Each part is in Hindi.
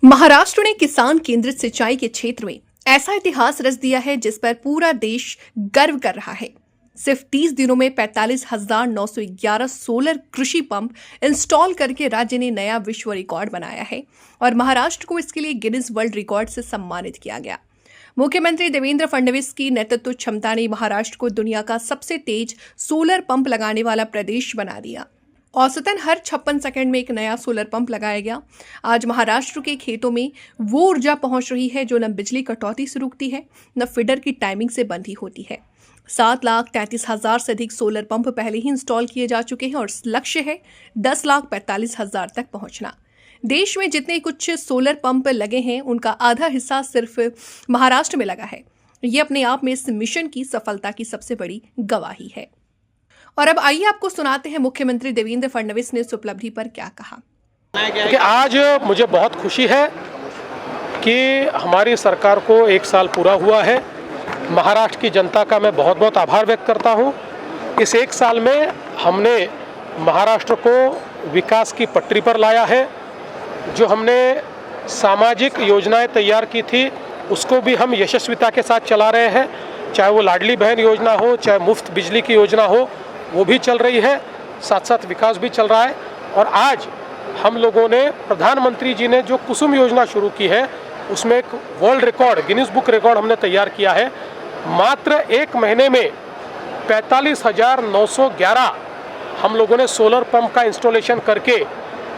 महाराष्ट्र ने किसान केंद्रित सिंचाई के क्षेत्र में ऐसा इतिहास रच दिया है जिस पर पूरा देश गर्व कर रहा है। सिर्फ 30 दिनों में 45,911 सोलर कृषि पंप इंस्टॉल करके राज्य ने नया विश्व रिकॉर्ड बनाया है और महाराष्ट्र को इसके लिए गिनीज वर्ल्ड रिकॉर्ड से सम्मानित किया गया। मुख्यमंत्री देवेंद्र फडणवीस की नेतृत्व क्षमता ने महाराष्ट्र को दुनिया का सबसे तेज सोलर पंप लगाने वाला प्रदेश बना दिया। औसतन हर 56 सेकंड में एक नया सोलर पंप लगाया गया। आज महाराष्ट्र के खेतों में वो ऊर्जा पहुंच रही है जो न बिजली कटौती से रुकती है न फीडर की टाइमिंग से बंधी होती है। 7,33,000 से अधिक सोलर पंप पहले ही इंस्टॉल किए जा चुके हैं और लक्ष्य है 10,45,000 तक पहुंचना। देश में जितने कुछ सोलर पंप लगे हैं उनका आधा हिस्सा सिर्फ महाराष्ट्र में लगा है। ये अपने आप में इस मिशन की सफलता की सबसे बड़ी गवाही है। और अब आइए आपको सुनाते हैं मुख्यमंत्री देवेंद्र फडणवीस ने इस उपलब्धि पर क्या कहा। कि आज मुझे बहुत खुशी है कि हमारी सरकार को 1 साल पूरा हुआ है। महाराष्ट्र की जनता का मैं बहुत बहुत आभार व्यक्त करता हूं। इस 1 साल में हमने महाराष्ट्र को विकास की पटरी पर लाया है। जो हमने सामाजिक योजनाएं तैयार की थी उसको भी हम यशस्विता के साथ चला रहे हैं। चाहे वो लाडली बहन योजना हो, चाहे मुफ्त बिजली की योजना हो, वो भी चल रही है, साथ साथ विकास भी चल रहा है। और आज हम लोगों ने प्रधानमंत्री जी ने जो कुसुम योजना शुरू की है उसमें एक world record, Guinness book record हमने तैयार किया है। मात्र 1 महीने में 45,911 हम लोगों ने सोलर पंप का इंस्टॉलेशन करके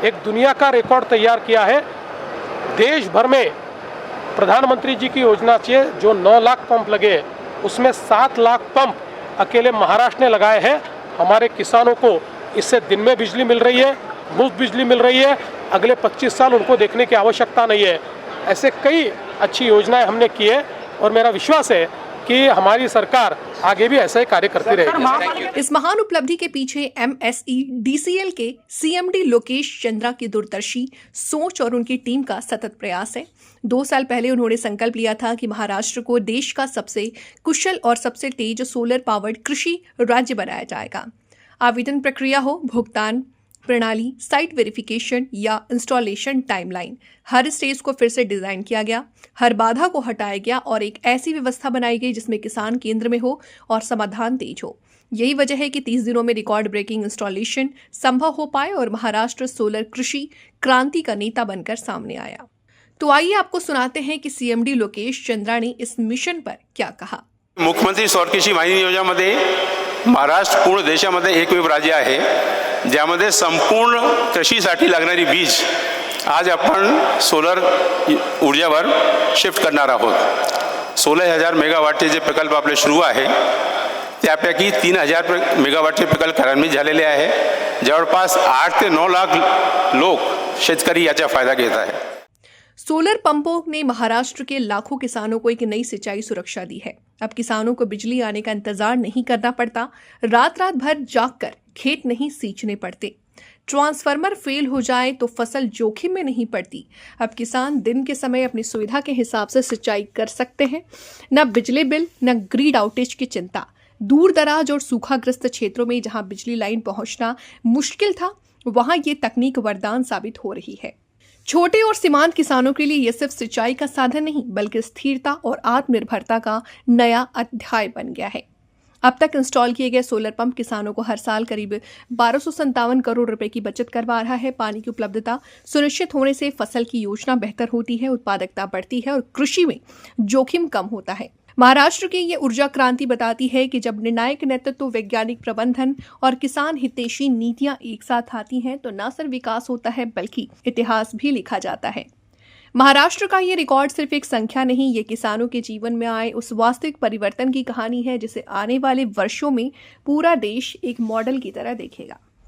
एक दुनिया का रिकॉर्ड तैयार किया है। देश भर में प्रधानमंत्री जी की योजना से जो 9 लाख पंप लगे उसमें 7 लाख पंप अकेले महाराष्ट्र ने लगाए हैं। हमारे किसानों को इससे दिन में बिजली मिल रही है, मुफ्त बिजली मिल रही है। अगले 25 साल उनको देखने की आवश्यकता नहीं है। ऐसे कई अच्छी योजनाएं हमने की है और मेरा विश्वास है कि हमारी सरकार आगे भी ऐसा ही कार्य करती रहेगी। इस महान उपलब्धि के पीछे MSEDCL के CMD लोकेश चंद्रा की दूरदर्शी सोच और उनकी टीम का सतत प्रयास है। 2 साल पहले उन्होंने संकल्प लिया था कि महाराष्ट्र को देश का सबसे कुशल और सबसे तेज सोलर पावर्ड कृषि राज्य बनाया जाएगा। आवेदन प्रक्रिया हो, भुगतान प्रणाली, साइट वेरिफिकेशन या इंस्टॉलेशन टाइमलाइन, हर स्टेज को फिर से डिजाइन किया गया, हर बाधा को हटाया गया और एक ऐसी व्यवस्था बनाई गई जिसमें किसान केंद्र में हो और समाधान तेज हो। यही वजह है कि 30 दिनों में रिकॉर्ड ब्रेकिंग इंस्टॉलेशन संभव हो पाए और महाराष्ट्र सोलर कृषि क्रांति का नेता बनकर सामने आया। तो आइए आपको सुनाते हैं कि CMD लोकेश चंद्रा ने इस मिशन पर क्या कहा। मुख्यमंत्री सौर कृषी वाहिनी योजनेमध्ये महाराष्ट्र पूर्ण देशामध्ये एकमेव राज्य आहे ज्यामध्ये संपूर्ण कृषीसाठी लागणारी बीज आज आपण सोलर ऊर्जावर शिफ्ट करणार आहोत। 16,000 मेगावॅटचे जे प्रकल्प आपले सुरू आहे त्यापैकी 3,000 मेगावॅटचे प्रकल्प कार्यान्वित झालेले आहे। जवळपास 8 ते 9 लाख लोक शेतकरी याचा फायदा घेत आहेत। सोलर पंपों ने महाराष्ट्र के लाखों किसानों को एक नई सिंचाई सुरक्षा दी है। अब किसानों को बिजली आने का इंतजार नहीं करना पड़ता, रात भर जागकर खेत नहीं सींचने पड़ते। ट्रांसफार्मर फेल हो जाए तो फसल जोखिम में नहीं पड़ती। अब किसान दिन के समय अपनी सुविधा के हिसाब से सिंचाई कर सकते हैं। न बिजली बिल न ग्रिड आउटेज की चिंता। दूर दराज और सूखाग्रस्त क्षेत्रों में जहां बिजली लाइन पहुंचना मुश्किल था वहां ये तकनीक वरदान साबित हो रही है। छोटे और सीमांत किसानों के लिए यह सिर्फ सिंचाई का साधन नहीं बल्कि स्थिरता और आत्मनिर्भरता का नया अध्याय बन गया है। अब तक इंस्टॉल किए गए सोलर पंप किसानों को हर साल करीब 1257 करोड़ रुपए की बचत करवा रहा है। पानी की उपलब्धता सुनिश्चित होने से फसल की योजना बेहतर होती है, उत्पादकता बढ़ती है और कृषि में जोखिम कम होता है। महाराष्ट्र की ये ऊर्जा क्रांति बताती है कि जब निर्णायक नेतृत्व, वैज्ञानिक प्रबंधन और किसान हितैषी नीतियां एक साथ आती हैं तो न सिर्फ विकास होता है बल्कि इतिहास भी लिखा जाता है। महाराष्ट्र का ये रिकॉर्ड सिर्फ एक संख्या नहीं, ये किसानों के जीवन में आए उस वास्तविक परिवर्तन की कहानी है जिसे आने वाले वर्षों में पूरा देश एक मॉडल की तरह देखेगा।